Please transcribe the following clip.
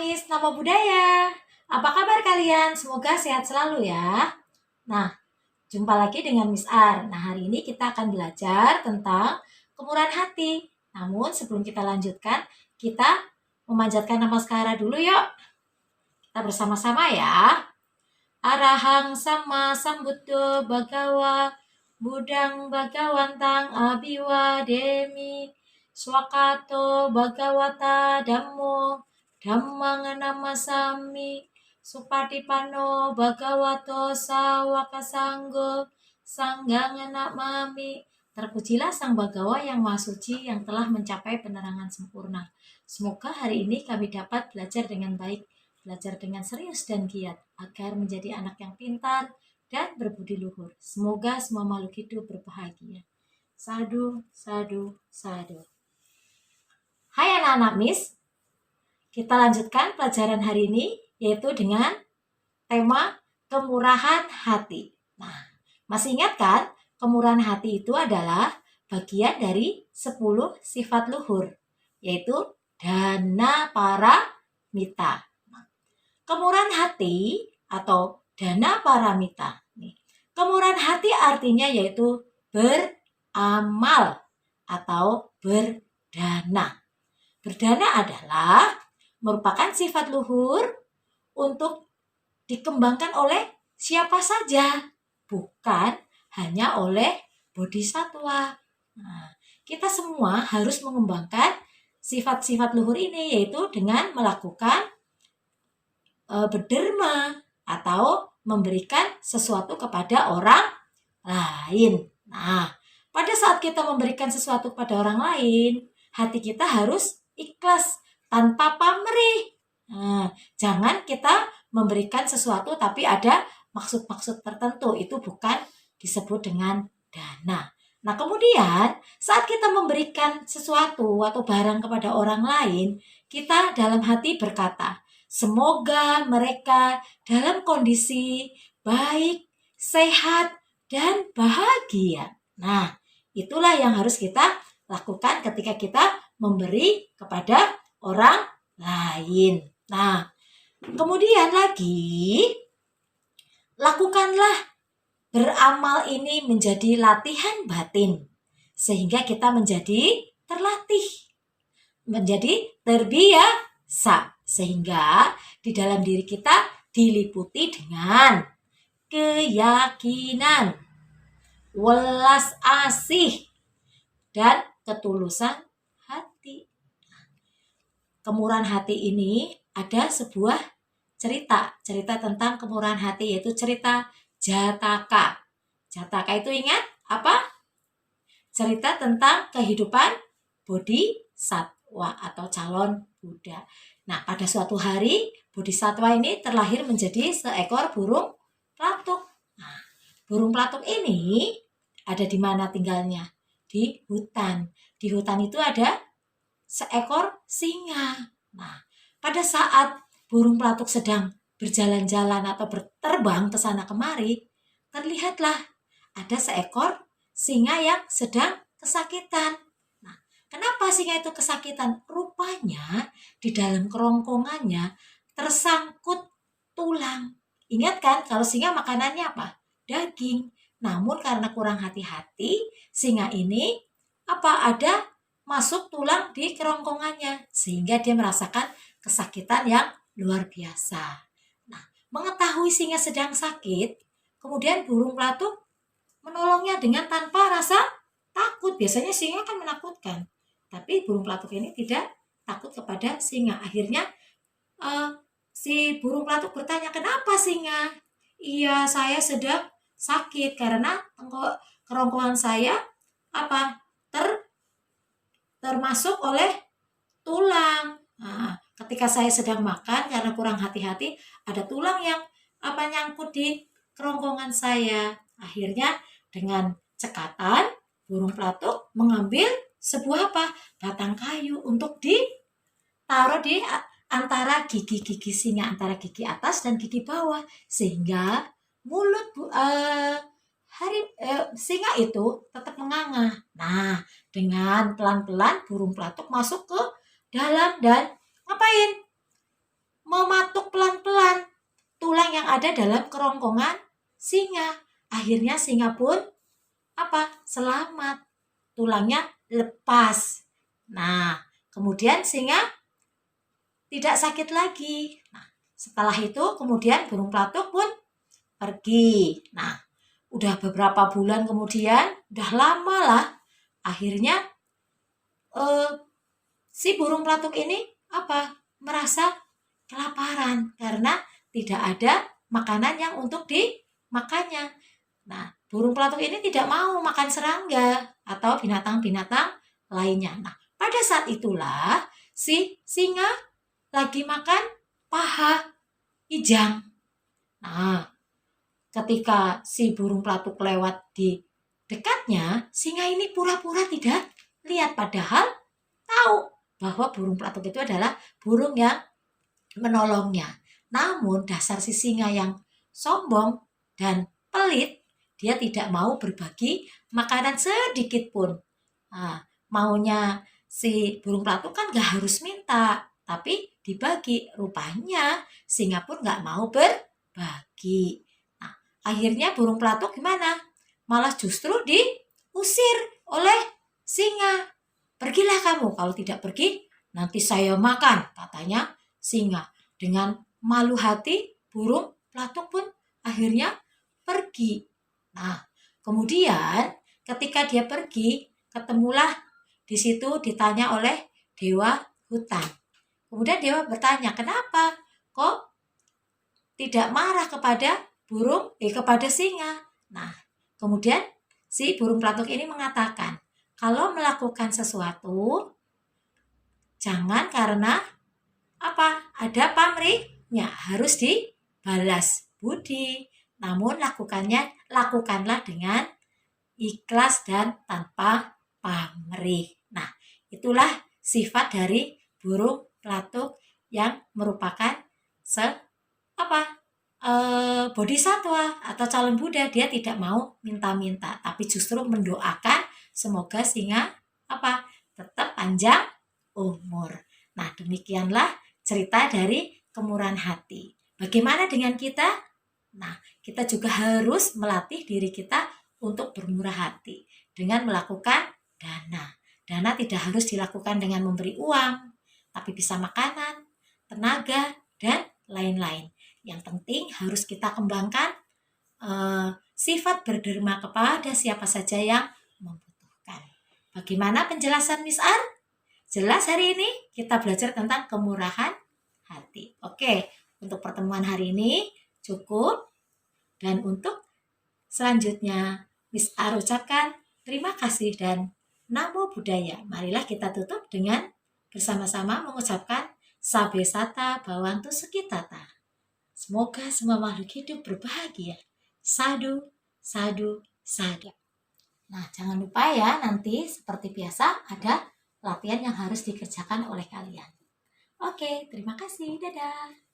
Miss Nama Budaya. Apa kabar kalian? Semoga sehat selalu ya. Nah, jumpa lagi dengan Miss Ar. Nah, hari ini kita akan belajar tentang kemurahan hati. Namun sebelum kita lanjutkan, kita memanjatkan namaskara dulu yuk. Kita bersama-sama ya. Arahang sama sambuddho bagawa budang bagawantang abiwa demi swakato bagawata dhammo dhammang namasami supatipano bagawato sawaka sanggo sanggang namami. Terpujilah Sang Bagawa yang Maha Suci yang telah mencapai penerangan sempurna. Semoga hari ini kami dapat belajar dengan baik, belajar dengan serius dan giat, agar menjadi anak yang pintar dan berbudi luhur. Semoga semua makhluk hidup berbahagia. Sadu, sadu, sadu. Hai anak-anak Miss, kita lanjutkan pelajaran hari ini, yaitu dengan tema kemurahan hati. Nah, masih ingat kan? Kemurahan hati itu adalah bagian dari 10 sifat luhur, yaitu dana paramita. Kemurahan hati atau dana paramita. Kemurahan hati artinya yaitu beramal atau berdana. Berdana adalah merupakan sifat luhur untuk dikembangkan oleh siapa saja, bukan hanya oleh bodhisatwa. Nah, kita semua harus mengembangkan sifat-sifat luhur ini, yaitu dengan melakukan berderma atau memberikan sesuatu kepada orang lain. Nah, pada saat kita memberikan sesuatu kepada orang lain, hati kita harus ikhlas tanpa pamrih. Nah, jangan kita memberikan sesuatu tapi ada maksud-maksud tertentu. Itu bukan disebut dengan dana. Nah, kemudian saat kita memberikan sesuatu atau barang kepada orang lain, kita dalam hati berkata, semoga mereka dalam kondisi baik, sehat, dan bahagia. Nah, itulah yang harus kita lakukan ketika kita memberi kepada orang lain. Nah, kemudian lagi, lakukanlah beramal ini menjadi latihan batin, sehingga kita menjadi terlatih, menjadi terbiasa, sehingga di dalam diri kita diliputi dengan keyakinan, welas asih, dan ketulusan hati. Kemurahan hati ini ada sebuah cerita tentang kemurahan hati, yaitu cerita Jataka. Jataka itu ingat apa? Cerita tentang kehidupan bodhisatwa atau calon Buddha. Nah, pada suatu hari bodhisatwa ini terlahir menjadi seekor burung pelatuk. Nah, burung pelatuk ini ada di mana tinggalnya? Di hutan. Di hutan itu ada seekor singa. Nah, pada saat burung pelatuk sedang berjalan-jalan atau berterbang ke sana kemari, terlihatlah ada seekor singa yang sedang kesakitan. Nah, kenapa singa itu kesakitan? Rupanya di dalam kerongkongannya tersangkut tulang. Ingat kan, kalau singa makanannya apa? Daging. Namun karena kurang hati-hati, singa ini ada masuk tulang di kerongkongannya, sehingga dia merasakan kesakitan yang luar biasa. Nah, mengetahui singa sedang sakit, kemudian burung pelatuk menolongnya dengan tanpa rasa takut. Biasanya singa kan menakutkan, tapi burung pelatuk ini tidak takut kepada singa. Akhirnya si burung pelatuk bertanya, kenapa singa? Iya, saya sedang sakit karena kerongkongan saya termasuk oleh tulang. Nah, ketika saya sedang makan karena kurang hati-hati, ada tulang yang nyangkut di kerongkongan saya. Akhirnya dengan cekatan, burung pelatuk mengambil sebuah batang kayu untuk ditaruh di antara gigi-gigi singa, antara gigi atas dan gigi bawah, sehingga mulut singa itu tetap menganga. Nah, dengan pelan-pelan burung pelatuk masuk ke dalam dan ngapain? mematuk pelan-pelan tulang yang ada dalam kerongkongan singa. Akhirnya singa pun selamat, tulangnya lepas. Nah, kemudian singa tidak sakit lagi. Nah, setelah itu kemudian burung pelatuk pun pergi. Nah, udah beberapa bulan kemudian, udah lama lah, akhirnya si burung pelatuk ini merasa kelaparan karena tidak ada makanan yang untuk dimakannya. Nah, burung pelatuk ini tidak mau makan serangga atau binatang-binatang lainnya. Nah, pada saat itulah si singa lagi makan paha ijang. Nah, ketika si burung pelatuk lewat di dekatnya, singa ini pura-pura tidak lihat, padahal tahu bahwa burung pelatuk itu adalah burung yang menolongnya. Namun dasar si singa yang sombong dan pelit, dia tidak mau berbagi makanan sedikit pun. Nah, maunya si burung pelatuk kan gak harus minta, tapi dibagi. Rupanya singa pun gak mau berbagi. Nah, akhirnya burung pelatuk gimana? Malah justru diusir oleh singa. Pergilah kamu, kalau tidak pergi nanti saya makan, katanya singa. Dengan malu hati, burung pelatuk pun akhirnya pergi. Nah, kemudian ketika dia pergi, ketemulah di situ ditanya oleh dewa hutan. Kemudian dewa bertanya, kenapa kok tidak marah kepada kepada singa? Nah, kemudian si burung pelatuk ini mengatakan, kalau melakukan sesuatu jangan karena ada pamrihnya, harus dibalas budi. Namun lakukanlah dengan ikhlas dan tanpa pamrih. Nah, itulah sifat dari burung pelatuk yang merupakan bodhisatwa atau calon Buddha. Dia tidak mau minta-minta, tapi justru mendoakan semoga singa tetap panjang umur. Nah, demikianlah cerita dari kemurahan hati. Bagaimana dengan kita? Nah, kita juga harus melatih diri kita untuk bermurah hati dengan melakukan dana. Dana tidak harus dilakukan dengan memberi uang, tapi bisa makanan, tenaga, dan lain-lain. Yang penting harus kita kembangkan sifat berderma kepada siapa saja yang membutuhkan. Bagaimana penjelasan Miss Ar? Jelas hari ini kita belajar tentang kemurahan hati. Oke, untuk pertemuan hari ini cukup. Dan untuk selanjutnya Miss Ar ucapkan terima kasih dan Namo Buddhaya. Marilah kita tutup dengan bersama-sama mengucapkan Sabe Sata Bhawantu Sukhitata. Semoga semua makhluk hidup berbahagia. Sadu, sadu, sadu. Nah, jangan lupa ya, nanti seperti biasa ada latihan yang harus dikerjakan oleh kalian. Oke, terima kasih. Dadah.